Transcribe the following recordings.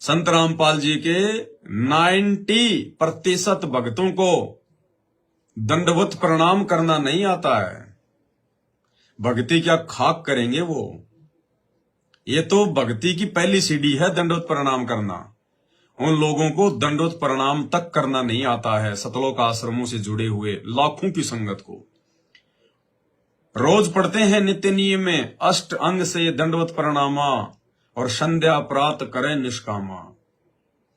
संत रामपाल जी के 90% भक्तों को दंडवत प्रणाम करना नहीं आता है। भक्ति क्या खाक करेंगे वो। ये तो भक्ति की पहली सीढ़ी है दंडवत प्रणाम करना। उन लोगों को दंडवत प्रणाम तक करना नहीं आता है। सतलोक आश्रमों से जुड़े हुए लाखों की संगत को रोज पढ़ते हैं नित्य नियम में अष्ट अंग से दंडवत प्रणामा और संध्या प्रात करें निष्कामा।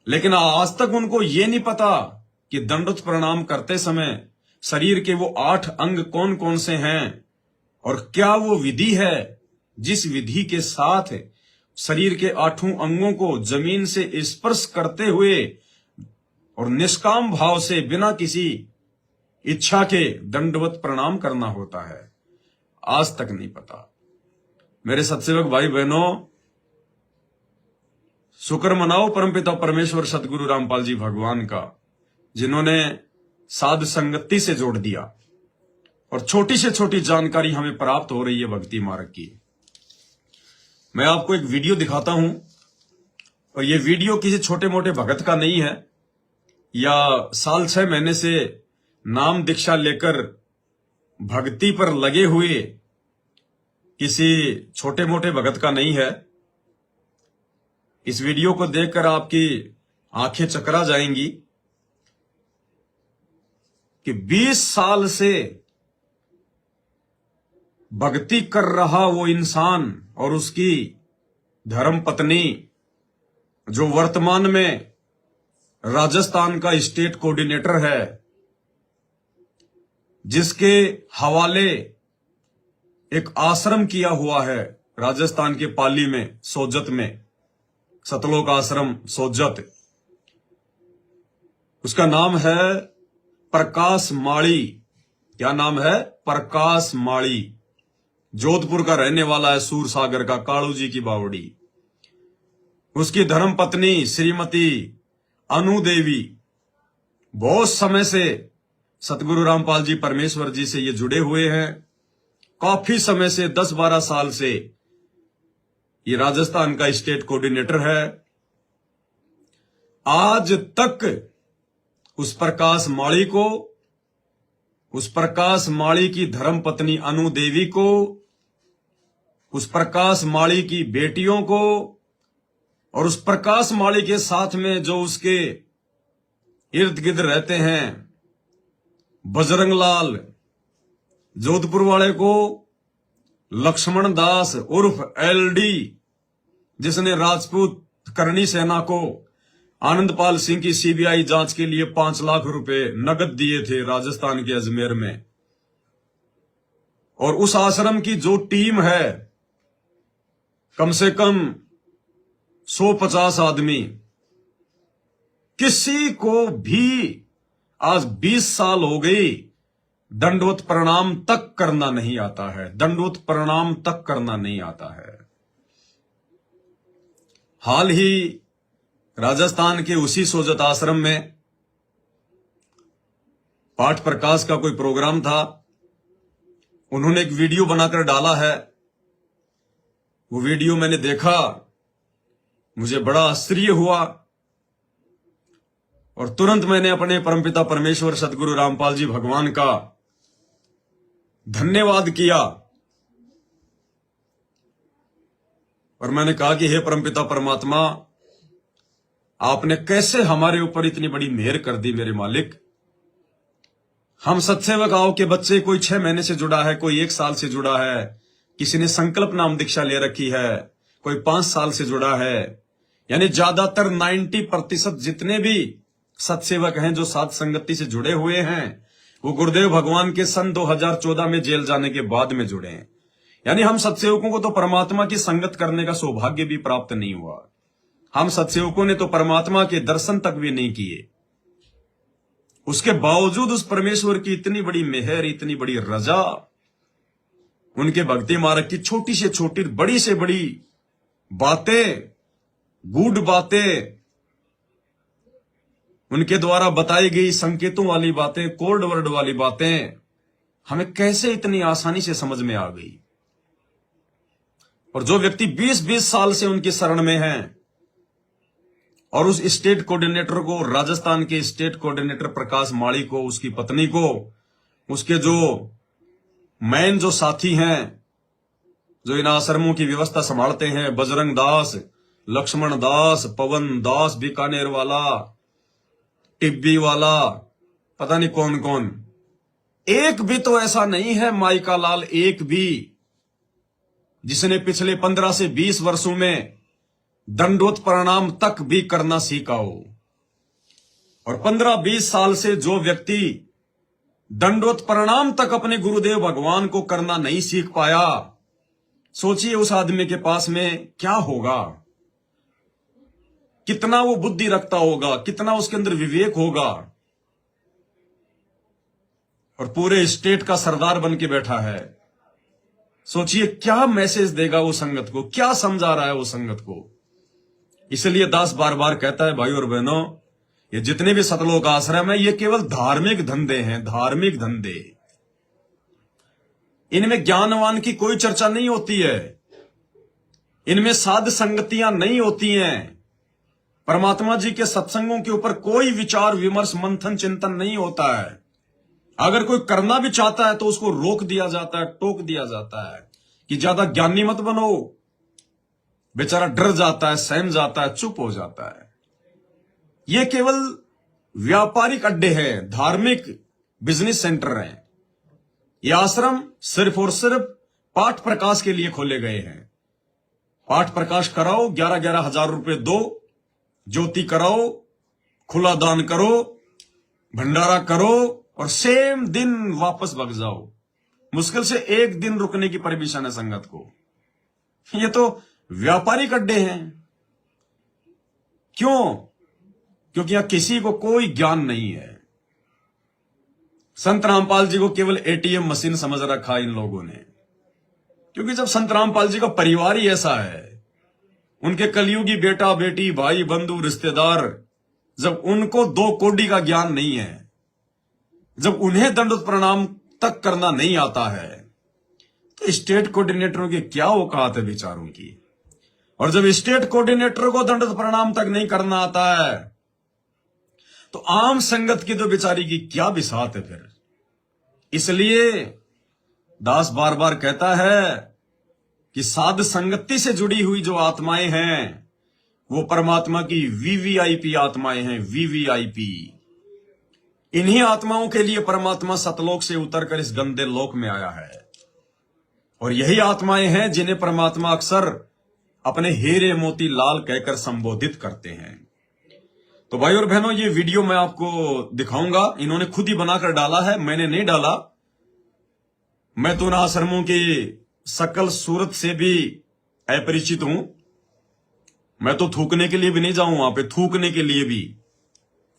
लेकिन आज तक उनको ये नहीं पता कि दंडवत प्रणाम करते समय शरीर के वो 8 अंग कौन कौन से हैं और क्या वो विधि है जिस विधि के साथ शरीर के 8 अंगों को जमीन से स्पर्श करते हुए और निष्काम भाव से बिना किसी इच्छा के दंडवत प्रणाम करना होता है। आज तक नहीं पता। मेरे सत्सेवक भाई बहनों, शुक्र मनाओ परमपिता परमेश्वर सतगुरु रामपाल जी भगवान का, जिन्होंने साध संगति से जोड़ दिया और छोटी से छोटी जानकारी हमें प्राप्त हो रही है भक्ति मार्ग की। मैं आपको एक वीडियो दिखाता हूं और ये वीडियो किसी छोटे मोटे भगत का नहीं है या साल 6 महीने से नाम दीक्षा लेकर भक्ति पर लगे हुए किसी छोटे मोटे भगत का नहीं है। इस वीडियो को देखकर आपकी आंखें चकरा जाएंगी कि 20 साल से भक्ति कर रहा वो इंसान और उसकी धर्म पत्नी, जो वर्तमान में राजस्थान का स्टेट कोऑर्डिनेटर है, जिसके हवाले एक आश्रम किया हुआ है राजस्थान के पाली में, सोजत में, सतलोक आश्रम सोजत। उसका नाम है प्रकाश माड़ी। क्या नाम है? प्रकाश माड़ी। जोधपुर का रहने वाला है, सूर सागर का, कालू जी की बावड़ी। उसकी धर्म पत्नी श्रीमती अनु देवी बहुत समय से सतगुरु रामपाल जी परमेश्वर जी से ये जुड़े हुए हैं। काफी समय से 10-12 साल से ये राजस्थान का स्टेट कोऑर्डिनेटर है। आज तक उस प्रकाश माड़ी को, उस प्रकाश माड़ी की धर्म पत्नी अनु देवी को, उस प्रकाश माड़ी की बेटियों को और उस प्रकाश माड़ी के साथ में जो उसके इर्द गिर्द रहते हैं, बजरंग लाल जोधपुर वाले को, लक्ष्मण दास उर्फ एलडी, जिसने राजपूत करणी सेना को आनंदपाल सिंह की सीबीआई जांच के लिए 5 लाख रुपए नगद दिए थे राजस्थान के अजमेर में। और उस आश्रम की जो टीम है, कम से कम 150 आदमी, किसी को भी आज 20 साल हो गई दंडवत प्रणाम तक करना नहीं आता है। दंडवत प्रणाम तक करना नहीं आता है। हाल ही राजस्थान के उसी सोजत आश्रम में पाठ प्रकाश का कोई प्रोग्राम था। उन्होंने एक वीडियो बनाकर डाला है। वो वीडियो मैंने देखा, मुझे बड़ा आश्चर्य हुआ और तुरंत मैंने अपने परमपिता परमेश्वर सतगुरु रामपाल जी भगवान का धन्यवाद किया और मैंने कहा कि हे परमपिता परमात्मा, आपने कैसे हमारे ऊपर इतनी बड़ी मेहर कर दी मेरे मालिक। हम सत्सेवक आओ के बच्चे, कोई 6 महीने से जुड़ा है, कोई 1 साल से जुड़ा है, किसी ने संकल्प नाम दीक्षा ले रखी है, कोई 5 साल से जुड़ा है। यानी ज्यादातर 90% जितने भी सत्सेवक हैं जो साध संगति से जुड़े हुए हैं, वो गुरुदेव भगवान के सन 2014 में जेल जाने के बाद में जुड़े हैं। यानी हम सत्सेवकों को तो परमात्मा की संगत करने का सौभाग्य भी प्राप्त नहीं हुआ। हम सत्सेवकों ने तो परमात्मा के दर्शन तक भी नहीं किए। उसके बावजूद उस परमेश्वर की इतनी बड़ी मेहर, इतनी बड़ी रजा, उनके भक्ति मार्ग की छोटी से छोटी, बड़ी से बड़ी बातें, गूढ़ बातें, उनके द्वारा बताई गई संकेतों वाली बातें, कोड वर्ड वाली बातें हमें कैसे इतनी आसानी से समझ में आ गई। और जो व्यक्ति 20-20 साल से उनकी शरण में हैं, और उस स्टेट कोऑर्डिनेटर को, राजस्थान के स्टेट कोऑर्डिनेटर प्रकाश माड़ी को, उसकी पत्नी को, उसके जो मेन जो साथी हैं जो इन आश्रमों की व्यवस्था संभालते हैं, बजरंग दास, लक्ष्मण दास, पवन दास बीकानेर वाला, टिब्बी वाला, पता नहीं कौन कौन, एक भी तो ऐसा नहीं है माइका लाल, एक भी जिसने पिछले 15 से 20 वर्षों में दंडोत प्रणाम तक भी करना सीखा हो। और 15-20 साल से जो व्यक्ति दंडोत प्रणाम तक अपने गुरुदेव भगवान को करना नहीं सीख पाया, सोचिए उस आदमी के पास में क्या होगा, कितना वो बुद्धि रखता होगा, कितना उसके अंदर विवेक होगा। और पूरे स्टेट का सरदार बन के बैठा है। सोचिए क्या मैसेज देगा वो संगत को, क्या समझा रहा है वो संगत को। इसलिए दास बार बार कहता है, भाई और बहनों, ये जितने भी सतलोक आश्रम है ये केवल धार्मिक धंधे हैं, धार्मिक धंधे। इनमें ज्ञानवान की कोई चर्चा नहीं होती है, इनमें साध संगतियां नहीं होती हैं, परमात्मा जी के सत्संगों के ऊपर कोई विचार विमर्श मंथन चिंतन नहीं होता है। अगर कोई करना भी चाहता है तो उसको रोक दिया जाता है, टोक दिया जाता है कि ज्यादा ज्ञानी मत बनो। बेचारा डर जाता है, सहम जाता है, चुप हो जाता है। ये केवल व्यापारिक अड्डे हैं, धार्मिक बिजनेस सेंटर हैं। ये आश्रम सिर्फ और सिर्फ पाठ प्रकाश के लिए खोले गए हैं। पाठ प्रकाश कराओ, 11-11 हजार रुपए दो, ज्योति कराओ, खुला दान करो, भंडारा करो और सेम दिन वापस भग जाओ। मुश्किल से एक दिन रुकने की परमिशन है संगत को। ये तो व्यापारिक अड्डे हैं। क्यों? क्योंकि यहां किसी को कोई ज्ञान नहीं है। संत रामपाल जी को केवल एटीएम मशीन समझ रखा इन लोगों ने। क्योंकि जब संत रामपाल जी का परिवार ही ऐसा है, उनके कलयुगी बेटा बेटी भाई बंधु रिश्तेदार, जब उनको 2 कौड़ी का ज्ञान नहीं है, जब उन्हें दंडोत प्रणाम तक करना नहीं आता है, तो स्टेट कोऑर्डिनेटरों की क्या औकात है बेचारों की। और जब स्टेट कोऑर्डिनेटर को दंडोत प्रणाम तक नहीं करना आता है, तो आम संगत की तो बेचारी की क्या बिसात है फिर। इसलिए दास बार बार कहता है कि साध संगति से जुड़ी हुई जो आत्माएं हैं वो परमात्मा की वीवीआईपी आत्माएं हैं, वीवीआईपी। इन्हीं आत्माओं के लिए परमात्मा सतलोक से उतरकर इस गंदे लोक में आया है। और यही आत्माएं हैं जिन्हें परमात्मा अक्सर अपने हीरे मोती लाल कहकर संबोधित करते हैं। तो भाई और बहनों, ये वीडियो मैं आपको दिखाऊंगा। इन्होंने खुद ही बनाकर डाला है, मैंने नहीं डाला। मैं तो उन आश्रमों की सकल सूरत से भी अपरिचित हूं। मैं तो थूकने के लिए भी नहीं जाऊं वहां पे, थूकने के लिए भी।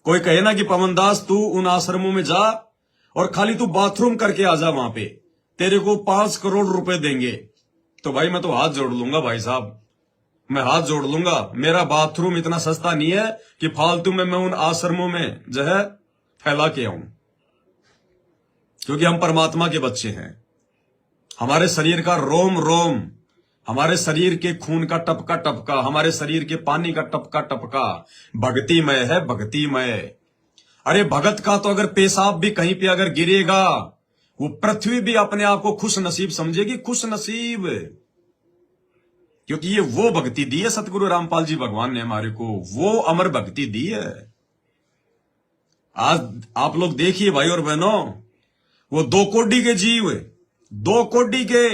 कोई कहे ना कि पवनदास तू उन आश्रमों में जा और खाली तू बाथरूम करके आ जा वहां पे, तेरे को 5 करोड़ रुपए देंगे, तो भाई मैं तो हाथ जोड़ लूंगा। भाई साहब, मैं हाथ जोड़ लूंगा। मेरा बाथरूम इतना सस्ता नहीं है कि फालतू में मैं उन आश्रमों में जो है फैला के आऊं। क्योंकि हम परमात्मा के बच्चे हैं। हमारे शरीर का रोम रोम, हमारे शरीर के खून का टपका टपका, हमारे शरीर के पानी का टपका टपका भक्तिमय है, भक्तिमय। अरे भगत का तो अगर पेशाब भी कहीं पे अगर गिरेगा, वो पृथ्वी भी अपने आप को खुश नसीब समझेगी, खुश नसीब। क्योंकि ये वो भक्ति दी है सतगुरु रामपाल जी भगवान ने हमारे को, वो अमर भक्ति दी है। आज आप लोग देखिए भाई और बहनों, वो 2 कौड़ी के जीव, 2 कौड़ी के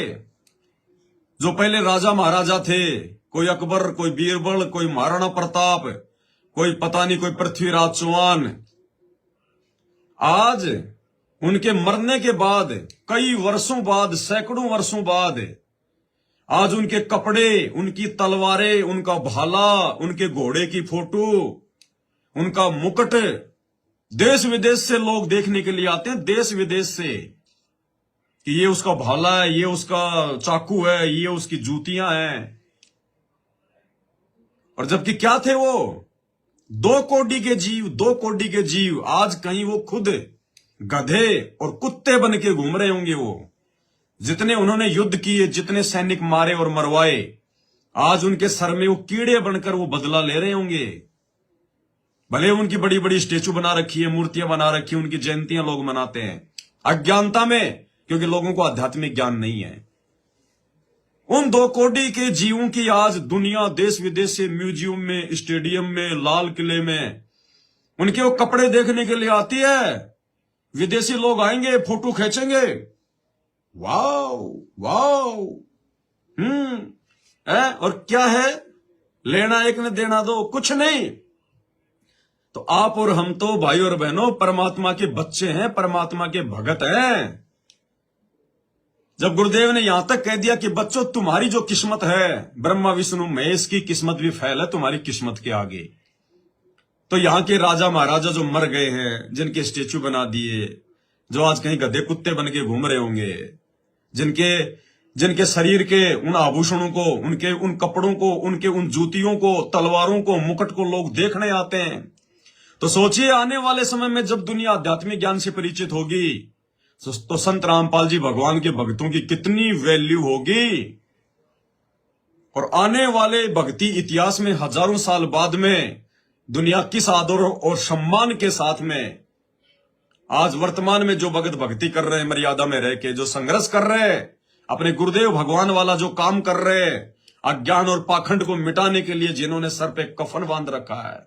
जो पहले राजा महाराजा थे, कोई अकबर, कोई बीरबल, कोई महाराणा प्रताप, कोई पता नहीं, कोई पृथ्वीराज चौहान, आज उनके मरने के बाद, कई वर्षों बाद, सैकड़ों वर्षों बाद, आज उनके कपड़े, उनकी तलवारें, उनका भाला, उनके घोड़े की फोटो, उनका मुकुट देश विदेश से लोग देखने के लिए आते हैं, देश विदेश से, कि ये उसका भाला है, ये उसका चाकू है, ये उसकी जूतियां हैं। और जबकि क्या थे वो 2 कौड़ी के जीव, 2 कौड़ी के जीव, आज कहीं वो खुद गधे और कुत्ते बन के घूम रहे होंगे। वो जितने उन्होंने युद्ध किए, जितने सैनिक मारे और मरवाए, आज उनके सर में वो कीड़े बनकर वो बदला ले रहे होंगे। भले उनकी बड़ी बड़ी स्टेचू बना रखी है, मूर्तियां बना रखी है, उनकी जयंतियां लोग मनाते हैं अज्ञानता में, क्योंकि लोगों को आध्यात्मिक ज्ञान नहीं है। उन 2 करोड़ के जीवों की आज दुनिया देश विदेश से म्यूजियम में, स्टेडियम में, लाल किले में उनके वो कपड़े देखने के लिए आती है। विदेशी लोग आएंगे, फोटो खींचेंगे, वाओ वाओ। और क्या है, लेना एक ने देना दो, कुछ नहीं। तो आप और हम तो भाई और बहनों परमात्मा के बच्चे हैं, परमात्मा के भगत हैं। जब गुरुदेव ने यहां तक कह दिया कि बच्चों तुम्हारी जो किस्मत है, ब्रह्मा विष्णु महेश की किस्मत भी फैल है तुम्हारी किस्मत के आगे, तो यहां के राजा महाराजा जो मर गए हैं, जिनके स्टेचू बना दिए, जो आज कहीं गधे कुत्ते बन के घूम रहे होंगे, जिनके शरीर के उन आभूषणों को, उनके उन कपड़ों को, उनके उन जूतियों को, तलवारों को, मुकुट को लोग देखने आते हैं, तो सोचिए आने वाले समय में जब दुनिया आध्यात्मिक ज्ञान से परिचित होगी तो संत रामपाल जी भगवान के भक्तों की कितनी वैल्यू होगी। और आने वाले भक्ति इतिहास में हजारों साल बाद में दुनिया किस आदर और सम्मान के साथ में आज वर्तमान में जो भगत भक्ति कर रहे हैं, मर्यादा में रह के जो संघर्ष कर रहे हैं, अपने गुरुदेव भगवान वाला जो काम कर रहे हैं, अज्ञान और पाखंड को मिटाने के लिए जिन्होंने सर पे कफन बांध रखा है,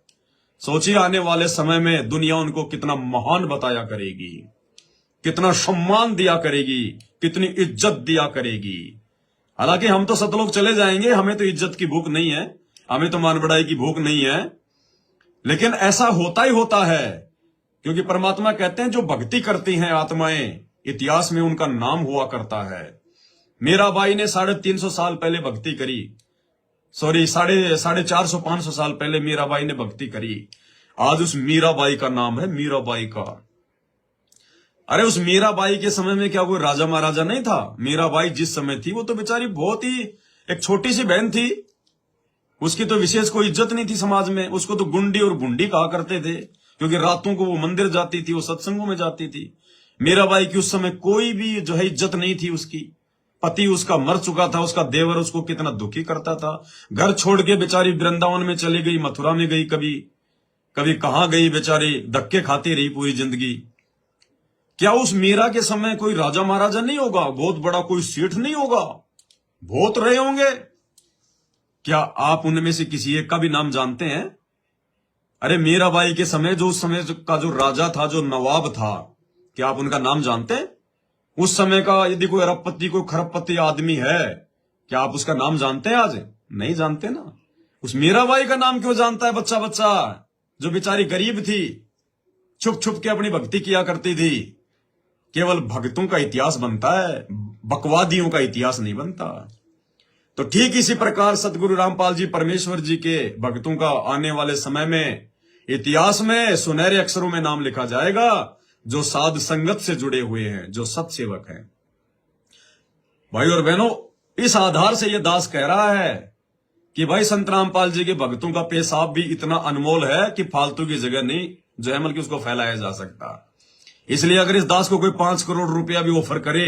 सोचिए आने वाले समय में दुनिया उनको कितना महान बताया करेगी, कितना सम्मान दिया करेगी, कितनी इज्जत दिया करेगी। हालांकि हम तो सतलोक चले जाएंगे, हमें तो इज्जत की भूख नहीं है, हमें तो मान बढ़ाई की भूख नहीं है, लेकिन ऐसा होता ही होता है, क्योंकि परमात्मा कहते हैं जो भक्ति करती हैं आत्माएं, इतिहास में उनका नाम हुआ करता है। मीराबाई ने 350 साल पहले भक्ति करी, सॉरी 450-500 साल पहले मीराबाई ने भक्ति करी। आज उस मीराबाई का नाम है मीराबाई का। अरे उस मीराबाई के समय में क्या कोई राजा महाराजा नहीं था? मीराबाई जिस समय थी वो तो बेचारी बहुत ही एक छोटी सी बहन थी, उसकी तो विशेष कोई इज्जत नहीं थी समाज में, उसको तो गुंडी और बुंडी कहा करते थे, क्योंकि रातों को वो मंदिर जाती थी, वो सत्संगों में जाती थी। मीराबाई की उस समय कोई भी जो है इज्जत नहीं थी, उसकी पति उसका मर चुका था, उसका देवर उसको कितना दुखी करता था, घर छोड़ के बेचारी वृंदावन में चली गई, मथुरा में गई, कभी कहां गई, बेचारी धक्के खाती रही पूरी जिंदगी। क्या उस मीरा के समय कोई राजा महाराजा नहीं होगा, बहुत बड़ा कोई सेठ नहीं होगा? बहुत रहे होंगे। क्या आप उनमें से किसी एक का भी नाम जानते हैं? अरे मीराबाई के समय जो उस समय का जो राजा था, जो नवाब था, क्या आप उनका नाम जानते हैं? उस समय का यदि कोई अरबपति, कोई खरबपति आदमी है, क्या आप उसका नाम जानते हैं? आज नहीं जानते ना। उस मीराबाई का नाम क्यों जानता है बच्चा बच्चा, जो बेचारी गरीब थी, छुप छुप के अपनी भक्ति किया करती थी। केवल भक्तों का इतिहास बनता है, बकवादियों का इतिहास नहीं बनता। तो ठीक इसी प्रकार सतगुरु रामपाल जी परमेश्वर जी के भक्तों का आने वाले समय में इतिहास में सुनहरे अक्षरों में नाम लिखा जाएगा, जो साध संगत से जुड़े हुए हैं, जो सत्सेवक हैं। भाई और बहनों, इस आधार से यह दास कह रहा है कि भाई संत रामपाल जी के भक्तों का पेशाब भी इतना अनमोल है कि फालतू की जगह नहीं जो है कि उसको फैलाया जा सकता। इसलिए अगर इस दास को कोई 5 करोड़ रुपया भी ऑफर करे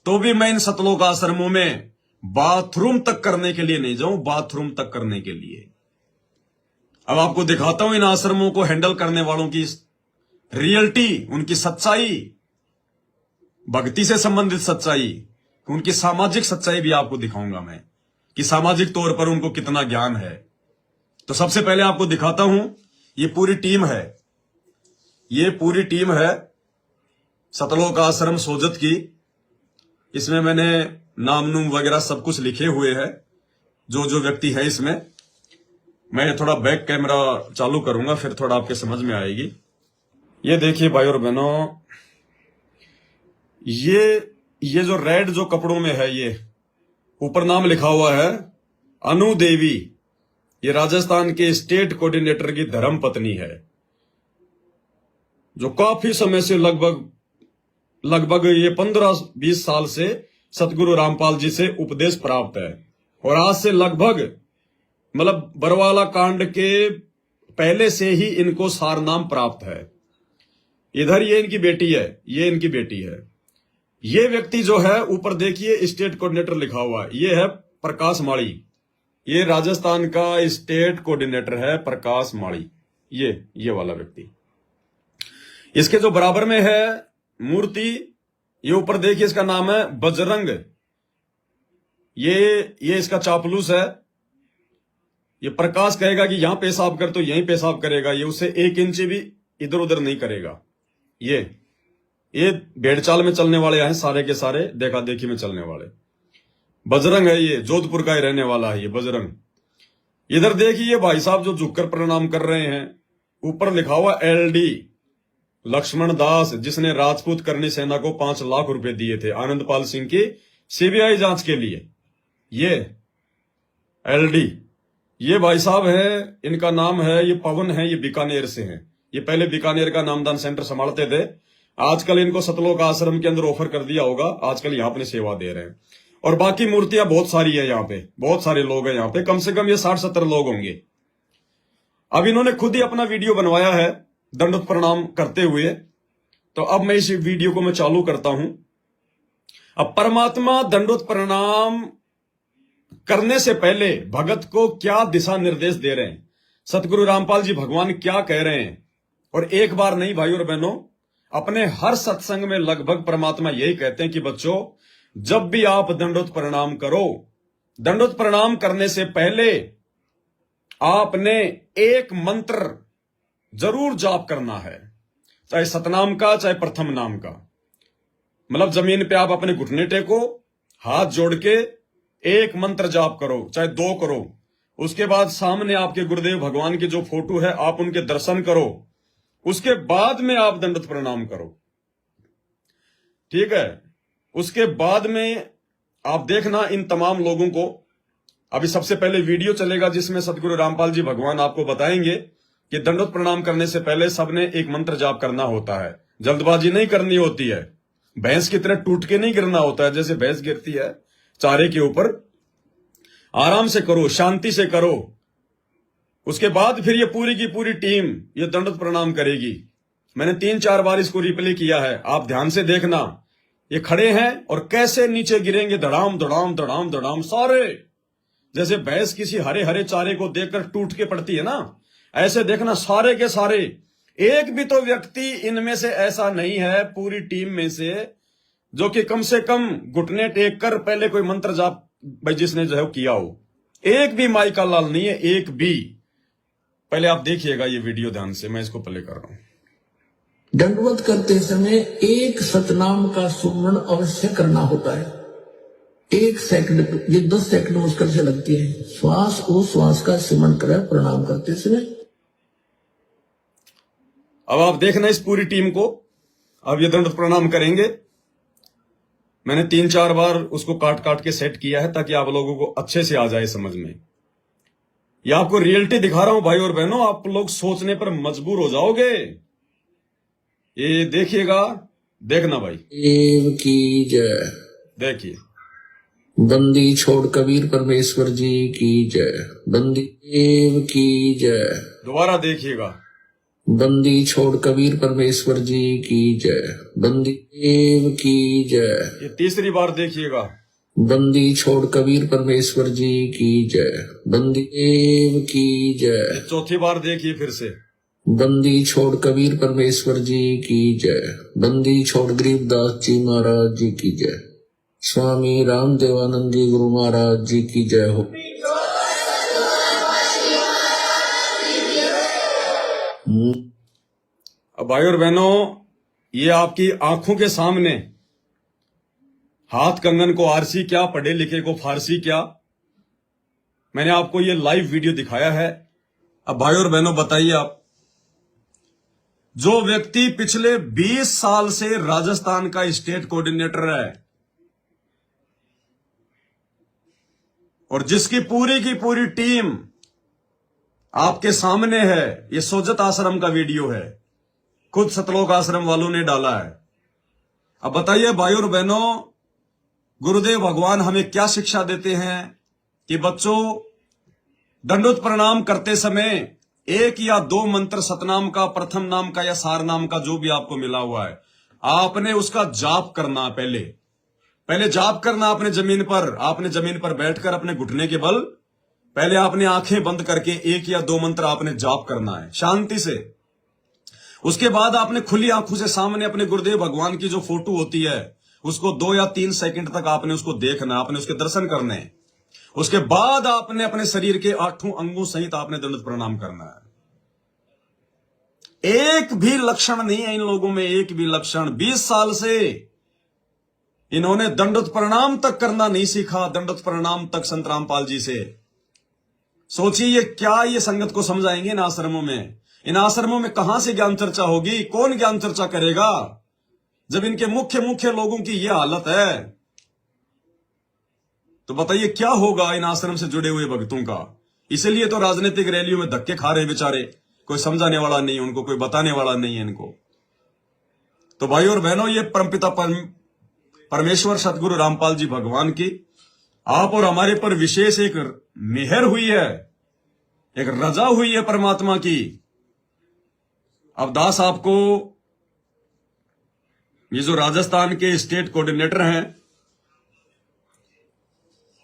तो भी मैं इन सतलोक आश्रमों में बाथरूम तक करने के लिए नहीं जाऊं, बाथरूम तक करने के लिए। अब आपको दिखाता हूं इन आश्रमों को हैंडल करने वालों की रियलिटी, उनकी सच्चाई, भक्ति से संबंधित सच्चाई, उनकी सामाजिक सच्चाई भी आपको दिखाऊंगा मैं कि सामाजिक तौर पर उनको कितना ज्ञान है। तो सबसे पहले आपको दिखाता हूं, ये पूरी टीम है, ये पूरी टीम है सतलोक आश्रम सोजत की। इसमें मैंने नाम नूम वगैरह सब कुछ लिखे हुए हैं, जो जो व्यक्ति है इसमें। मैं थोड़ा बैक कैमरा चालू करूंगा, फिर थोड़ा आपके समझ में आएगी। ये देखिए भाई और बहनों, ये जो रेड जो कपड़ों में है, ये ऊपर नाम लिखा हुआ है अनु देवी। ये राजस्थान के स्टेट कोऑर्डिनेटर की धर्म पत्नी है, जो काफी समय से लगभग ये 15-20 साल से सतगुरु रामपाल जी से उपदेश प्राप्त है। और आज से लगभग मतलब बरवाला कांड के पहले से ही इनको सारनाम प्राप्त है। इधर ये इनकी बेटी है, ये इनकी बेटी है। ये व्यक्ति जो है ऊपर देखिए स्टेट कोऑर्डिनेटर लिखा हुआ है, ये है प्रकाश माड़ी। ये राजस्थान का स्टेट कोऑर्डिनेटर है प्रकाश माड़ी। ये वाला व्यक्ति। इसके जो बराबर में है मूर्ति, ये ऊपर देखिए, इसका नाम है बजरंग। ये इसका चापलूस है। ये प्रकाश कहेगा कि यहां पेशाब कर तो यहीं पेशाब करेगा, ये उससे 1 इंच भी इधर उधर नहीं करेगा। ये भेड़चाल में चलने वाले हैं सारे के सारे, देखा देखी में चलने वाले। बजरंग है ये, जोधपुर का ही रहने वाला है ये बजरंग। इधर देखिए भाई साहब जो झुककर प्रणाम कर रहे हैं, ऊपर लिखा हुआ LD लक्ष्मण दास, जिसने राजपूत करनी सेना को 5 लाख रुपए दिए थे आनंदपाल सिंह की CBI जांच के लिए। ये LD, ये भाई साहब है, इनका नाम है, ये पवन है, ये बीकानेर से हैं। ये पहले बीकानेर का नामदान सेंटर संभालते थे, आजकल इनको सतलोक आश्रम के अंदर ऑफर कर दिया होगा, आजकल यहाँ अपनी सेवा दे रहे हैं। और बाकी मूर्तियां बहुत सारी है यहाँ पे, बहुत सारे लोग हैं यहाँ पे, कम से कम ये 60-70 लोग होंगे। अब इन्होंने खुद ही अपना वीडियो बनवाया है दंडवत प्रणाम करते हुए, तो अब मैं इस वीडियो को मैं चालू करता हूं। अब परमात्मा दंडवत प्रणाम करने से पहले भगत को क्या दिशा निर्देश दे रहे हैं, सतगुरु रामपाल जी भगवान क्या कह रहे हैं। और एक बार नहीं भाई और बहनों, अपने हर सत्संग में लगभग परमात्मा यही कहते हैं कि बच्चों, जब भी आप दंडवत प्रणाम करो, दंडवत प्रणाम करने से पहले आपने एक मंत्र जरूर जाप करना है, चाहे सतनाम का चाहे प्रथम नाम का। मतलब जमीन पे आप अपने घुटने टेको, हाथ जोड़ के एक मंत्र जाप करो, चाहे 2 करो। उसके बाद सामने आपके गुरुदेव भगवान की जो फोटो है आप उनके दर्शन करो, उसके बाद में आप दंडवत प्रणाम करो, ठीक है। उसके बाद में आप देखना इन तमाम लोगों को, अभी सबसे पहले वीडियो चलेगा जिसमें सतगुरु रामपाल जी भगवान आपको बताएंगे कि दंडवत प्रणाम करने से पहले सबने एक मंत्र जाप करना होता है, जल्दबाजी नहीं करनी होती है, भैंस की तरह टूट के नहीं गिरना होता है। जैसे भैंस गिरती है चारे के ऊपर, आराम से करो, शांति से करो। उसके बाद फिर ये पूरी की पूरी टीम ये दंडवत प्रणाम करेगी। मैंने 3-4 बार इसको रिप्ले किया है, आप ध्यान से देखना। ये खड़े हैं और कैसे नीचे गिरेंगे, धड़ाम धड़ाम धड़ाम धड़ाम सारे, जैसे भैंस किसी हरे हरे चारे को देखकर टूट के पड़ती है ना, ऐसे देखना सारे के सारे। एक भी तो व्यक्ति इनमें से ऐसा नहीं है पूरी टीम में से जो कि कम से कम घुटने टेक कर पहले कोई मंत्र जाप भाई जिसने जो है किया हो। एक भी माई का लाल नहीं है, एक भी। पहले आप देखिएगा ये वीडियो ध्यान से, मैं इसको प्ले कर रहा हूं। दंडवत करते समय एक सतनाम का सुमरण अवश्य करना होता है। 1 सेकंड, ये 10 सेकंड मुश्किल से लगती है। श्वास ओ श्वास का सिमरण करें प्रणाम करते समय। अब आप देखना इस पूरी टीम को, अब ये दंडवत प्रणाम करेंगे। मैंने 3-4 बार उसको काट काट के सेट किया है ताकि आप लोगों को अच्छे से आ जाए समझ में। ये आपको रियलिटी दिखा रहा हूं भाई और बहनों, आप लोग सोचने पर मजबूर हो जाओगे। ये देखिएगा, देखना भाई। देव की जय। देखिए, बंदी छोड़ कबीर परमेश्वर जी की जय। बंदी देव की जय। दोबारा देखिएगा, बंदी छोड़ कबीर परमेश्वर जी की जय। बंदी देव की जय। ये तीसरी बार देखिएगा, बंदी छोड़ कबीर परमेश्वर जी की जय। बंदी देव की जय। ये चौथी बार देखिए फिर से, बंदी छोड़ कबीर परमेश्वर जी की जय। बंदी छोड़ गरीबदास जी महाराज जी की जय। स्वामी राम देवानंद जी गुरु महाराज जी की जय हो। अब भाई और बहनों, ये आपकी आंखों के सामने हाथ कंगन को आरसी क्या, पढ़े लिखे को फारसी क्या, मैंने आपको ये लाइव वीडियो दिखाया है। अब भाई और बहनों बताइए आप, जो व्यक्ति पिछले 20 साल से राजस्थान का स्टेट कोऑर्डिनेटर है और जिसकी पूरी की पूरी टीम आपके सामने है, ये सोजत आश्रम का वीडियो है, खुद सतलोक आश्रम वालों ने डाला है। अब बताइए भाई और बहनों, गुरुदेव भगवान हमें क्या शिक्षा देते हैं कि बच्चों दंडवत प्रणाम करते समय 1 या 2 मंत्र सतनाम का, प्रथम नाम का या सार नाम का जो भी आपको मिला हुआ है, आपने उसका जाप करना। पहले जाप करना आपने जमीन पर बैठकर अपने घुटने के बल पहले आपने आंखें बंद करके 1 या 2 मंत्र आपने जाप करना है शांति से। उसके बाद आपने खुली आंखों से सामने अपने गुरुदेव भगवान की जो फोटो होती है उसको 2 या 3 सेकंड तक आपने उसको देखना, आपने उसके दर्शन करने हैं। उसके बाद आपने अपने शरीर के 8 अंगों सहित आपने दंडवत प्रणाम करना है। एक भी लक्षण नहीं है इन लोगों में, एक भी लक्षण। 20 साल से इन्होंने दंडवत प्रणाम तक करना नहीं सीखा, दंडवत प्रणाम तक संत रामपाल जी से। सोचिए ये क्या ये संगत को समझाएंगे इन आश्रमों में? इन आश्रमों में कहां से ज्ञान चर्चा होगी? कौन ज्ञान चर्चा करेगा जब इनके मुख्य लोगों की ये हालत है? तो बताइए क्या होगा इन आश्रम से जुड़े हुए भक्तों का? इसलिए तो राजनीतिक रैलियों में धक्के खा रहे बेचारे, कोई समझाने वाला नहीं उनको, कोई बताने वाला नहीं है इनको। तो भाई और बहनों, ये परमपिता परमेश्वर सतगुरु रामपाल जी भगवान की आप और हमारे पर विशेष एक मेहर हुई है, एक रजा हुई है परमात्मा की। अब दास आपको ये जो राजस्थान के स्टेट कोऑर्डिनेटर हैं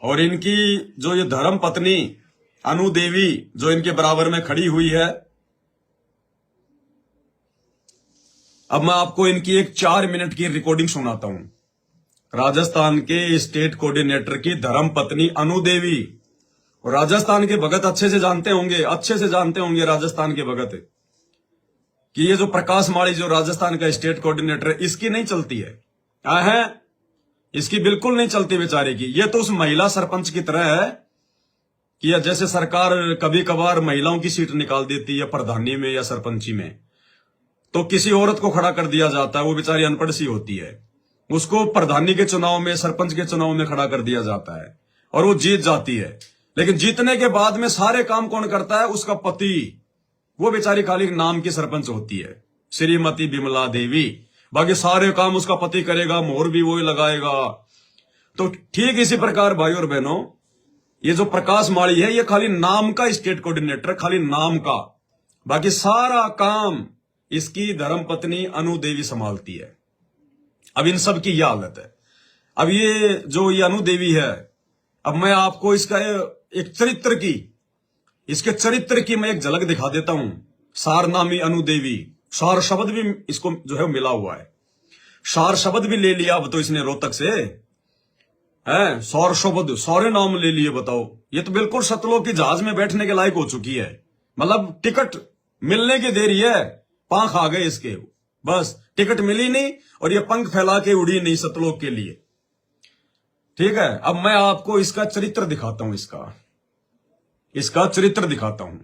और इनकी जो ये धर्म पत्नी अनु देवी जो इनके बराबर में खड़ी हुई है, अब मैं आपको इनकी एक 4 मिनट की रिकॉर्डिंग सुनाता हूं। राजस्थान के स्टेट कोऑर्डिनेटर की धर्म पत्नी अनु देवी, और राजस्थान के भगत अच्छे से जानते होंगे राजस्थान के भगत कि ये जो प्रकाश माड़ी जो राजस्थान का स्टेट कोऑर्डिनेटर है, इसकी नहीं चलती है, इसकी बिल्कुल नहीं चलती बेचारे की। ये तो उस महिला सरपंच की तरह है कि जैसे सरकार कभी कभार महिलाओं की सीट निकाल देती है प्रधानी में या सरपंची में, तो किसी औरत को खड़ा कर दिया जाता है, वो बेचारी अनपढ़ सी होती है, उसको प्रधानी के चुनाव में, सरपंच के चुनाव में खड़ा कर दिया जाता है और वो जीत जाती है। लेकिन जीतने के बाद में सारे काम कौन करता है? उसका पति। वो बेचारी खाली नाम की सरपंच होती है, श्रीमती बिमला देवी। बाकी सारे काम उसका पति करेगा, मोहर भी वही लगाएगा। तो ठीक इसी प्रकार भाई और बहनों, ये जो प्रकाश माड़ी है ये खाली नाम का स्टेट कोऑर्डिनेटर, खाली नाम का, बाकी सारा काम इसकी धर्मपत्नी अनु देवी संभालती है। अब इन सब की यह हालत है। अब ये जो ये अनु देवी है, अब मैं आपको इसका एक चरित्र की, इसके चरित्र की मैं एक झलक दिखा देता हूं। सारनामी अनु देवी, सार शब्द भी इसको जो है मिला हुआ है, सार शब्द भी ले लिया अब तो इसने रोहतक से है, सौर शब्द सारे नाम ले लिए। बताओ, ये तो बिल्कुल सतलोक की जहाज में बैठने के लायक हो चुकी है। मतलब टिकट मिलने की देरी है, पंख आ गए इसके, बस टिकट मिली नहीं और ये पंख फैला के उड़ी नहीं सतलोक के लिए। ठीक है, अब मैं आपको इसका चरित्र दिखाता हूं, इसका चरित्र दिखाता हूं।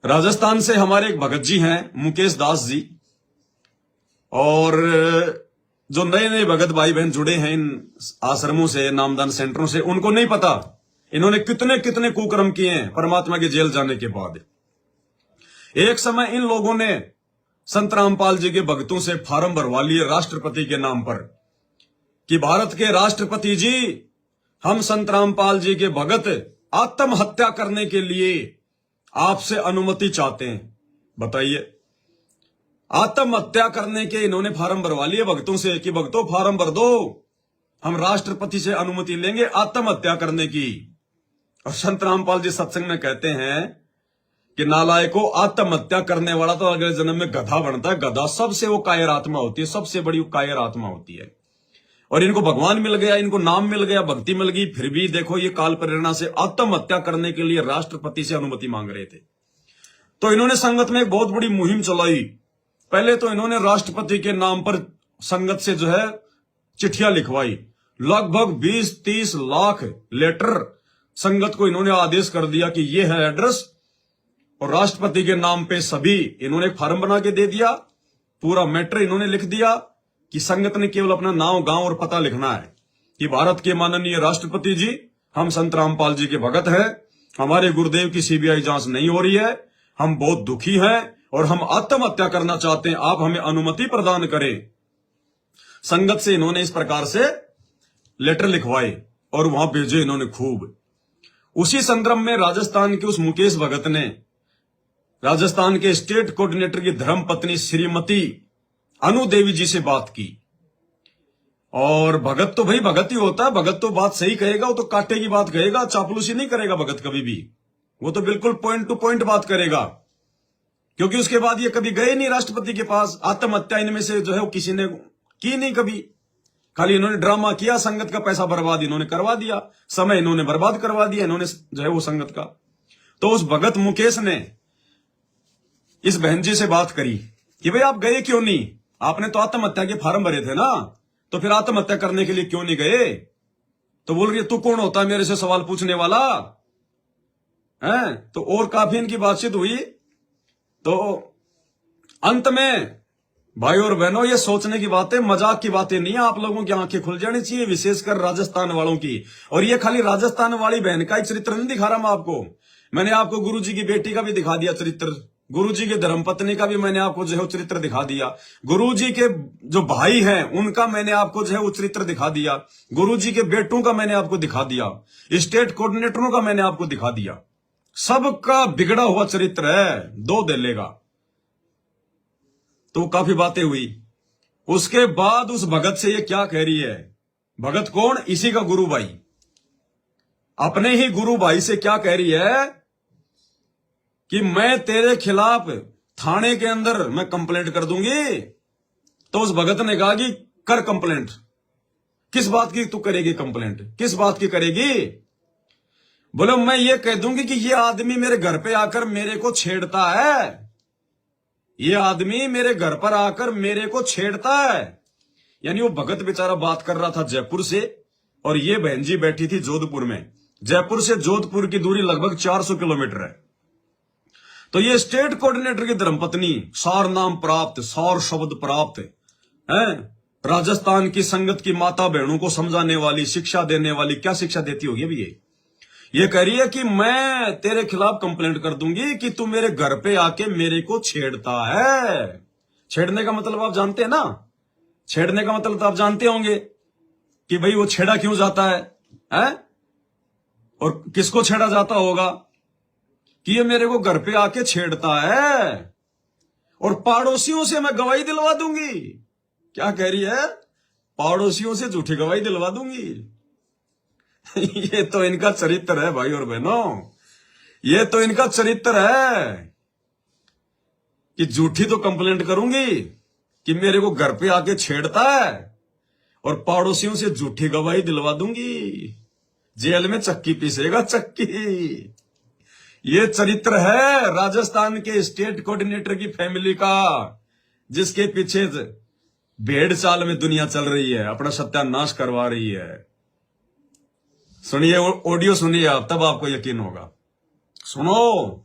राजस्थान से हमारे एक भगत जी हैं, मुकेश दास जी, और जो नए नए भगत भाई बहन जुड़े हैं इन आश्रमों से, नामदान सेंटरों से, उनको नहीं पता इन्होंने कितने कितने कुकर्म किए हैं परमात्मा के जेल जाने के बाद। एक समय इन लोगों ने संत रामपाल जी के भक्तों से फार्म भरवा लिए राष्ट्रपति के नाम पर कि भारत के राष्ट्रपति जी, हम संत रामपाल जी के भगत आत्महत्या करने के लिए आपसे अनुमति चाहते हैं। बताइए, आत्महत्या करने के इन्होंने फार्म भरवा लिए भक्तों से कि भक्तों फार्म भर दो, हम राष्ट्रपति से अनुमति लेंगे आत्महत्या करने की। और संत रामपाल जी सत्संग में कहते हैं कि नालायको, आत्महत्या करने वाला तो अगले जन्म में गधा बनता है। गधा सबसे वो कायर आत्मा होती है, सबसे बड़ी कायर आत्मा होती है। और इनको भगवान मिल गया, इनको नाम मिल गया, भक्ति मिल गई, फिर भी देखो ये काल प्रेरणा से आत्महत्या करने के लिए राष्ट्रपति से अनुमति मांग रहे थे। तो इन्होंने संगत में एक बहुत बड़ी मुहिम चलाई। पहले तो इन्होंने राष्ट्रपति के नाम पर संगत से जो है चिट्ठियां लिखवाई, लगभग 20-30 लाख लेटर संगत को इन्होंने आदेश कर दिया कि ये है एड्रेस, और राष्ट्रपति के नाम पे सभी इन्होंने एक फार्म बना के दे दिया। पूरा मैटर इन्होंने लिख दिया कि संगत ने केवल अपना नाम, गांव और पता लिखना है कि भारत के माननीय राष्ट्रपति जी, हम संत रामपाल जी के भगत हैं, हमारे गुरुदेव की सीबीआई जांच नहीं हो रही है, हम बहुत दुखी हैं और हम आत्महत्या करना चाहते हैं, आप हमें अनुमति प्रदान करें। संगत से इन्होंने इस प्रकार से लेटर लिखवाए और वहां भेजे इन्होंने खूब। उसी संदर्भ में राजस्थान के उस मुकेश भगत ने राजस्थान के स्टेट कोऑर्डिनेटर की धर्मपत्नी श्रीमती अनु देवी जी से बात की और भगत तो भाई भगत ही होता है, भगत तो बात सही कहेगा, वो तो कांटे की बात कहेगा, चापलूसी नहीं करेगा भगत कभी भी। वो तो बिल्कुल पॉइंट टू पॉइंट बात करेगा, क्योंकि उसके बाद ये कभी गए नहीं राष्ट्रपति के पास। आत्महत्या इनमें से जो है वो किसी ने की नहीं कभी, खाली इन्होंने ड्रामा किया, संगत का पैसा बर्बाद इन्होंने करवा दिया, समय इन्होंने बर्बाद करवा दिया इन्होंने जो है वो संगत का। तो उस भगत मुकेश ने इस बहन जी से बात करी कि भाई आप गए क्यों नहीं, आपने तो आत्महत्या के फार्म भरे थे ना, तो फिर आत्महत्या करने के लिए क्यों नहीं गए। तो बोल रही तू कौन होता है मेरे से सवाल पूछने वाला है। तो और काफी इनकी बातचीत हुई। तो अंत में भाई और बहनों, ये सोचने की बातें, मजाक की बातें नहीं है, आप लोगों की आंखें खुल जानी चाहिए, विशेषकर राजस्थान वालों की। और ये खाली राजस्थान वाली बहन का ही चरित्र नहीं दिखा रहा मैं आपको, मैंने आपको गुरुजी की बेटी का भी दिखा दिया चरित्र, गुरुजी के धर्मपत्नी का भी मैंने आपको जो है चरित्र दिखा दिया, गुरुजी के जो भाई हैं उनका मैंने आपको जो है वो चरित्र दिखा दिया, गुरुजी के बेटों का मैंने आपको दिखा दिया, स्टेट कोऑर्डिनेटरों का मैंने आपको दिखा दिया। सबका बिगड़ा हुआ चरित्र है, दो दे लेगा। तो काफी बातें हुई। उसके बाद उस भगत से ये क्या कह रही है, भगत कौन, इसी का गुरु भाई, अपने ही गुरु भाई से क्या कह रही है कि मैं तेरे खिलाफ थाने के अंदर मैं कंप्लेंट कर दूंगी। तो उस भगत ने कहा कि कर कंप्लेंट। किस बात की तू करेगी कंप्लेंट, किस बात की करेगी। बोले मैं ये कह दूंगी कि ये आदमी मेरे घर पे आकर मेरे को छेड़ता है, ये आदमी मेरे घर पर आकर मेरे को छेड़ता है। यानी वो भगत बेचारा बात कर रहा था जयपुर से, और ये बहन जी बैठी थी जोधपुर में। जयपुर से जोधपुर की दूरी लगभग 400 किलोमीटर है। तो ये स्टेट कोऑर्डिनेटर की धर्मपत्नी, सार नाम प्राप्त, सार शब्द प्राप्त है, राजस्थान की संगत की माता बहनों को समझाने वाली, शिक्षा देने वाली, क्या शिक्षा देती होगी अभी ये कह रही है कि मैं तेरे खिलाफ कंप्लेंट कर दूंगी कि तू मेरे घर पे आके मेरे को छेड़ता है। छेड़ने का मतलब आप जानते हैं ना, छेड़ने का मतलब तो आप जानते होंगे कि भाई वो छेड़ा क्यों जाता है? और किसको छेड़ा जाता होगा कि ये मेरे को घर पे आके छेड़ता है, और पड़ोसियों से मैं गवाही दिलवा दूंगी। क्या कह रही है, पड़ोसियों से झूठी गवाही दिलवा दूंगी। ये तो इनका चरित्र है भाई और बहनों, ये तो इनका चरित्र है कि झूठी तो कंप्लेंट करूंगी कि मेरे को घर पे आके छेड़ता है, और पड़ोसियों से झूठी गवाही दिलवा दूंगी, जेल में चक्की पीसेगा चक्की। ये चरित्र है राजस्थान के स्टेट कोऑर्डिनेटर की फैमिली का, जिसके पीछे भेड़ चाल में दुनिया चल रही है, अपना सत्यानाश करवा रही है। सुनिए, ऑडियो सुनिए आप, तब आपको यकीन होगा। सुनो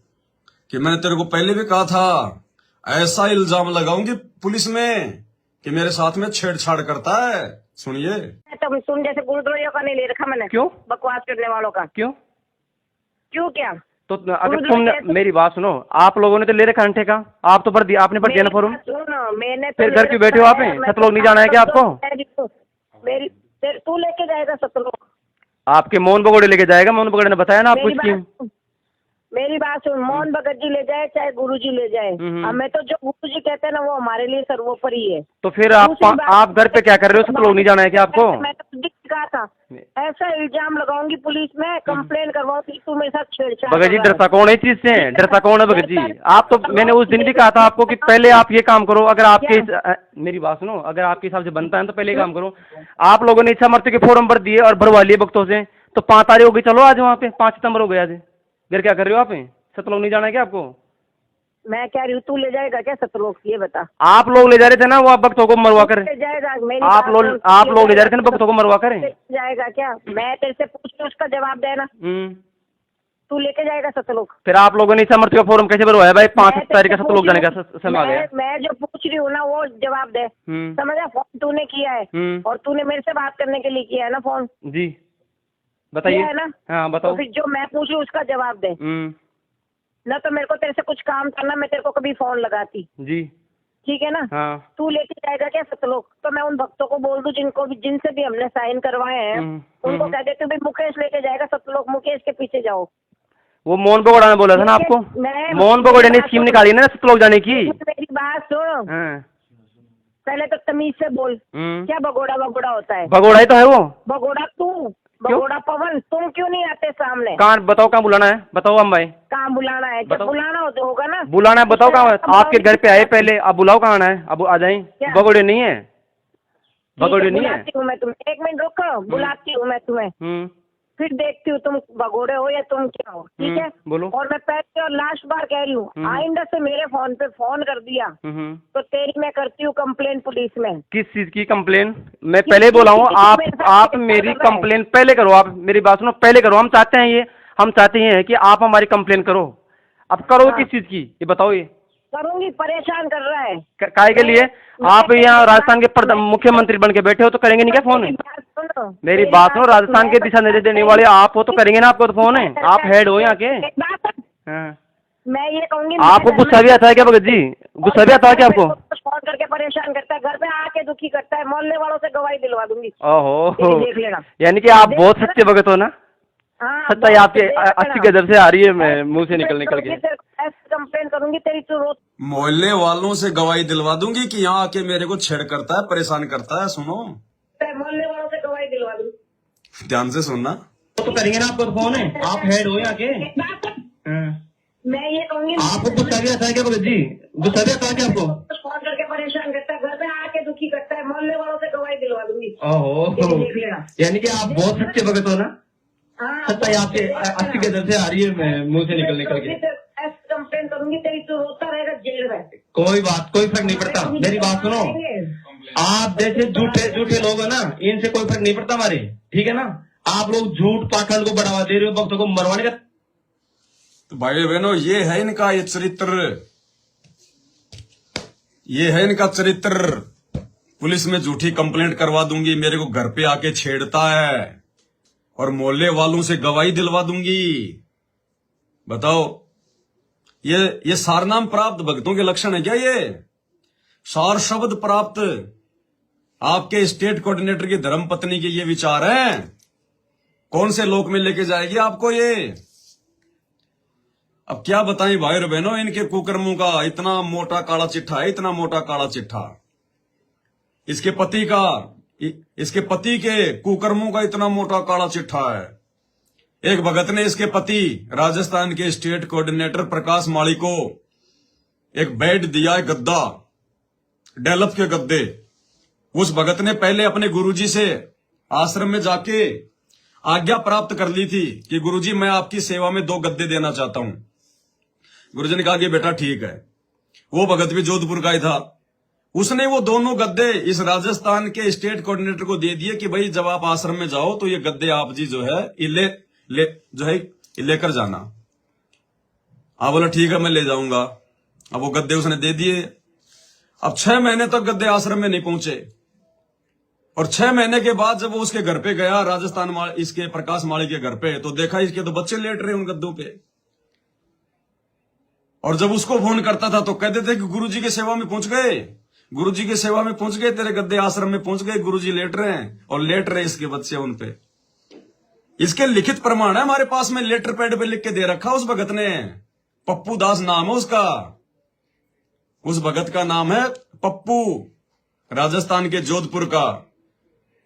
कि मैंने तेरे को पहले भी कहा था, ऐसा इल्जाम लगाऊंगी पुलिस में कि मेरे साथ में छेड़छाड़ करता है। सुनिए, तो तुम जैसे गुरुद्वारियों का नहीं ले रखा मैंने, क्यों बकवास करने वालों का। क्यों क्या तो अगर तुमने मेरी बात सुनो, आप लोगों ने तो ले रखा अंठे का, आप तो आपने भर दिया ना फॉर्म, मैंने फिर घर क्यों बैठे हो आप? सतलोक नहीं जाना है क्या आपको? मेरी तू लेके जाएगा सतलोक, आपके मोहन बगोड़े लेके जाएगा, मोहन बगोड़े ने बताया ना आपको स्कीम। मेरी बात सुन, मोहन भगत जी ले जाए चाहे गुरुजी ले जाए, हमें तो जो गुरुजी कहते हैं ना वो हमारे लिए सर्वोपरि है। तो फिर आप घर पे क्या कर रहे हो, सतलोक नहीं जाना है क्या आपको? मैं तो कहा था ऐसा इल्जाम लगाऊंगी पुलिस में, कंप्लेन करवाऊंगी तू मेरे साथ छेड़छाड़। भगत जी डरता कौन है इस चीज से, डरता कौन है भगत जी? आप तो मैंने उस दिन भी कहा था आपको कि पहले आप ये काम करो, अगर आपके मेरी बात सुनो, अगर आपके हिसाब से बनता है तो पहले काम करो। आप लोगों ने इच्छा मृत्यु के फॉर्म भर दिए और भरवा लिए भक्तों से, तो 5 तारीख हो गई, चलो आज वहाँ पे 5 सितंबर हो गया आज, घर क्या कर रहे हो आप? सतलोक नहीं जाना है क्या आपको? मैं कह रही हूँ, तू ले जाएगा क्या सतलोक, ये बता। आप लोग ले जा रहे थे ना वो आप भक्तों को मरवा कर, ले जाएगा? आप लोग ले जा रहे थे ना भक्तों को मरवा कर। जाएगा क्या? मैं तेरे से पूछ के उसका जवाब देना, तू लेके जाएगा सतलोक? फिर आप लोगों ने इच्छा मृत्यु का फॉर्म कैसे भरवाया भाई? 5 तारीख का सतलोक जाने का समय आ गया। मैं जो पूछ रही हूँ ना वो जवाब दे, समझा? फोन तूने किया है और तूने मेरे से बात करने के लिए किया है ना फोन? जी बताइए। है ना? हाँ बताओ। तो फिर जो मैं पूछ रही हूँ उसका जवाब दे। ना तो मेरे को तेरे से कुछ काम करना, मैं तेरे को कभी फोन लगाती। जी ठीक है ना? हाँ। तू लेके जाएगा क्या सतलोक? तो मैं उन भक्तों को बोल दूं जिनसे भी हमने साइन करवाए हैं, उनको कह देती भाई मुकेश लेके जाएगा सतलोक, मुकेश के पीछे जाओ। वो मोहन बगोड़ा ने बोला था ना आपको, मोहन बगोड़ा ने स्कीम निकाली ना सतलोक जाने की। मेरी बात सुन, पहले तो तमीज से बोल, क्या भगोड़ा भगोड़ा होता है? भगोड़ा ही तो है वो। भगोड़ा तू, भगोड़ा पवन, तुम क्यों नहीं आते सामने? कहाँ बताओ, कहाँ बुलाना है बताओ हम भाई। कहाँ बुलाना है? जब बुलाना होगा ना, बुलाना है बताओ कहाँ। आपके घर पे आए पहले, अब बुलाओ कहाँ आना है, अब आ जाए। भगोड़े नहीं है, भगोड़े नहीं है। बुलाती हूँ मैं तुम्हें, 1 मिनट रुको, बुलाती हूँ मैं तुम्हें, फिर देखती हूँ तुम भगोड़े हो या तुम क्या हो, ठीक है? बोलो। और मैं पहले और लास्ट बार कह रही हूँ, आइंदा से मेरे फोन पे फोन कर दिया तो तेरी मैं करती हूँ कंप्लेन पुलिस में। किस चीज की कंप्लेन? मैं पहले बोला हूँ, आप मेरी कंप्लेन पहले करो। आप मेरी बात सुनो, पहले करो। हम चाहते हैं ये, हम चाहते हैं कि आप हमारी कंप्लेन करो। अब करो किस चीज की, ये बताओ। ये करूंगी, परेशान कर रहा है। काहे के लिए? आप यहाँ राजस्थान के मुख्यमंत्री बन के बैठे हो, तो करेंगे नहीं क्या फोन? मेरी बात सुनो, राजस्थान के दिशा निर्देश देने वाले आप हो, तो करेंगे ना आपको तो फोन है। आप हेड हो यहाँ के। हाँ। मैं ये कहूंगी, आपको गुस्सा भी आता है क्या भगत जी? गुस्सा भी आता है क्या आपको? फोन करके परेशान करता है, घर पे आके दुखी करता है, मोहल्ले वालों से गवाही दिलवा दूंगी। ओहो, देख लेना। यानी कि आप बहुत सच्चे भगत हो ना? हाँ, सच्चाई आपके अच्छी गजब से आ रही है मुंह से निकल के। कंप्लेन करूंगी तेरी, तू रोज मोहल्ले वालों से गवाही दिलवा दूंगी कि यहाँ आके मेरे को छेड़ करता है, परेशान करता है। सुनो, मोहल्ले वालों से गवाही दिलवा दूंगी। ध्यान से सुनना। तो करेंगे ना आपको तो फोन है। आप हेड हो यहाँ के। मैं ये कहूंगी, आपको गुस्सा भी आता है क्या भगत जी? गुस्सा भी आता है क्या आपको? फोन करके परेशान करता है, घर पे आके दुखी करता है, मोहल्ले वालों से गवाही दिलवा दूंगी। ओहो, देख लेना। यानी कि आप बहुत सच्चे भगत हो ना? हाँ, सच्चाई आपके अच्छी गजब से आ रही है मुंह से निकल के। कंप्लेन करूंगी तेरी, तू रोता रहेगा जेल में। कोई बात, कोई फर्क नहीं पड़ता। मेरी बात सुनो, आप जैसे झूठे लोग है ना, इनसे कोई फर्क नहीं पड़ता हमारे, ठीक है ना? आप लोग झूठ पाखंड को बढ़ावा दे रहे हो, भक्तों को मरवाने का। तो भाई बहनों, ये है इनका ये चरित्र, ये है इनका चरित्र। पुलिस में झूठी कंप्लेंट करवा दूंगी, मेरे को घर पे आके छेड़ता है, और मोहल्ले वालों से गवाही दिलवा दूंगी। बताओ, ये सारनाम प्राप्त भक्तों के लक्षण है क्या? ये सार शब्द प्राप्त आपके स्टेट कोऑर्डिनेटर की धर्मपत्नी के ये विचार हैं? कौन से लोक में लेके जाएगी आपको ये? अब क्या बताएं भाई और बहनों, इनके कुकर्मों का इतना मोटा काला चिट्ठा है, इतना मोटा काला चिट्ठा। इसके पति के कुकर्मों का इतना मोटा काला चिट्ठा है। एक भगत ने इसके पति राजस्थान के स्टेट कोऑर्डिनेटर प्रकाश माली को एक बेड दिया है, गद्दा, डेलप के गद्दे। उस भगत ने पहले अपने गुरुजी से आश्रम में जाके आज्ञा प्राप्त कर ली थी कि गुरुजी मैं आपकी सेवा में 2 गद्दे देना चाहता हूं। गुरुजी ने कहा कि बेटा ठीक है। वो भगत भी जोधपुर का ही था। उसने वो दोनों गद्दे इस राजस्थान के स्टेट कोऑर्डिनेटर को दे दिए कि भाई जब आप आश्रम में जाओ तो ये गद्दे आप जी जो है लेकर जाना। आप बोला ठीक है मैं ले जाऊंगा। अब वो गद्दे उसने दे दिए। अब 6 महीने तक गद्दे आश्रम में नहीं पहुंचे, और 6 महीने के बाद जब वो उसके घर पे गया, राजस्थान इसके प्रकाश माली के घर पे, तो देखा इसके तो बच्चे लेट रहे उन गद्दों पे। और जब उसको फोन करता था तो कहते थे कि गुरुजी की सेवा में पहुंच गए, गुरुजी की सेवा में पहुंच गए, तेरे गद्दे आश्रम में पहुंच गए, गुरुजी लेट रहे हैं, और लेट रहे इसके बच्चे उन पे। इसके लिखित प्रमाण है हमारे पास में, लेटर पैड पे लिख के दे रखा उस भगत ने। पप्पू दास नाम है उसका। उस भगत का नाम है पप्पू, राजस्थान के जोधपुर का।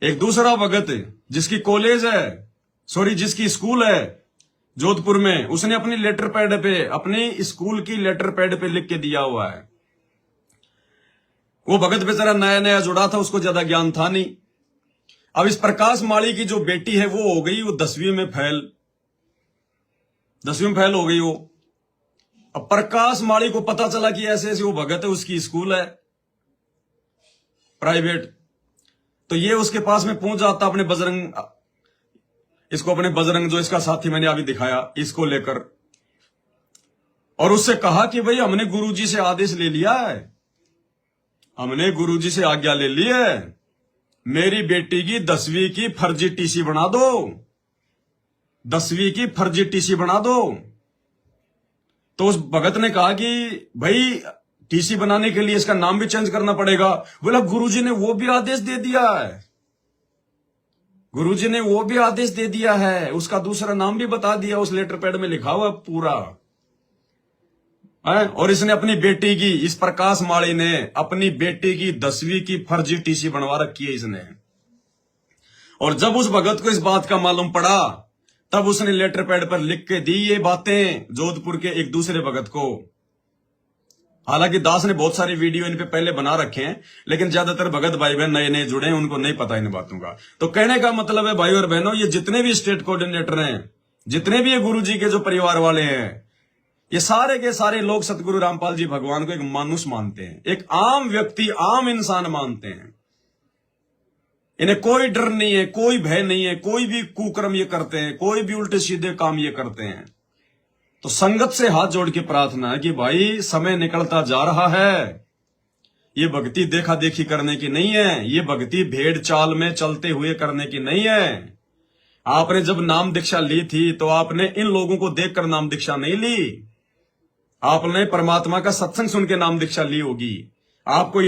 एक दूसरा भगत जिसकी कॉलेज है, जिसकी स्कूल है जोधपुर में, उसने अपनी लेटर पैड पे, अपनी स्कूल की लेटर पैड पे लिख के दिया हुआ है। वो भगत बेचारा नया नया जुड़ा था, उसको ज्यादा ज्ञान था नहीं। अब इस प्रकाश माली की जो बेटी है वो हो गई वो 10वीं में फेल हो गई वो। अब प्रकाश माली को पता चला कि ऐसे ऐसे वो भगत है, उसकी स्कूल है प्राइवेट, तो ये उसके पास में पहुंच जाता अपने अपने बजरंग जो इसका साथी मैंने अभी दिखाया, इसको लेकर, और उससे कहा कि भाई हमने गुरुजी से आदेश ले लिया है, हमने गुरुजी से आज्ञा ले ली है, मेरी बेटी की 10वीं की फर्जी टीसी बना दो, 10वीं की फर्जी टीसी बना दो। तो उस भगत ने कहा कि भाई टीसी बनाने के लिए इसका नाम भी चेंज करना पड़ेगा। बोला गुरुजी ने वो भी आदेश दे दिया है, गुरुजी ने वो भी आदेश दे दिया है, उसका दूसरा नाम भी बता दिया, उस लेटर पैड में लिखा हुआ पूरा। हैं? और इसने अपनी बेटी की, इस प्रकाश माली ने अपनी बेटी की 10वीं की फर्जी टीसी बनवा रखी है इसने। और जब उस भगत को इस बात का मालूम पड़ा तब उसने लेटर पैड पर लिख के दी ये बातें जोधपुर के एक दूसरे भगत को। हालांकि दास ने बहुत सारी वीडियो इन पे पहले बना रखे हैं, लेकिन ज्यादातर भगत भाई बहन नए नए जुड़े हैं, उनको नहीं पता इन बातों का। तो कहने का मतलब है भाई और बहनों, ये जितने भी स्टेट कोऑर्डिनेटर हैं, जितने भी ये गुरु जी के जो परिवार वाले हैं, ये सारे के सारे लोग सतगुरु रामपाल जी भगवान को एक मानुष मानते हैं, एक आम व्यक्ति, आम इंसान मानते हैं। इन्हें कोई डर नहीं है, कोई भय नहीं है, कोई भी कुकर्म ये करते हैं, कोई भी उल्टे सीधे काम ये करते हैं। तो संगत से हाथ जोड़ के प्रार्थना है कि भाई समय निकलता जा रहा है, ये भक्ति देखा देखी करने की नहीं है, ये भक्ति भेड़ चाल में चलते हुए करने की नहीं है। आपने जब नाम दीक्षा ली थी तो आपने इन लोगों को देखकर नाम दीक्षा नहीं ली, आपने परमात्मा का सत्संग सुन के नाम दीक्षा ली होगी। आपको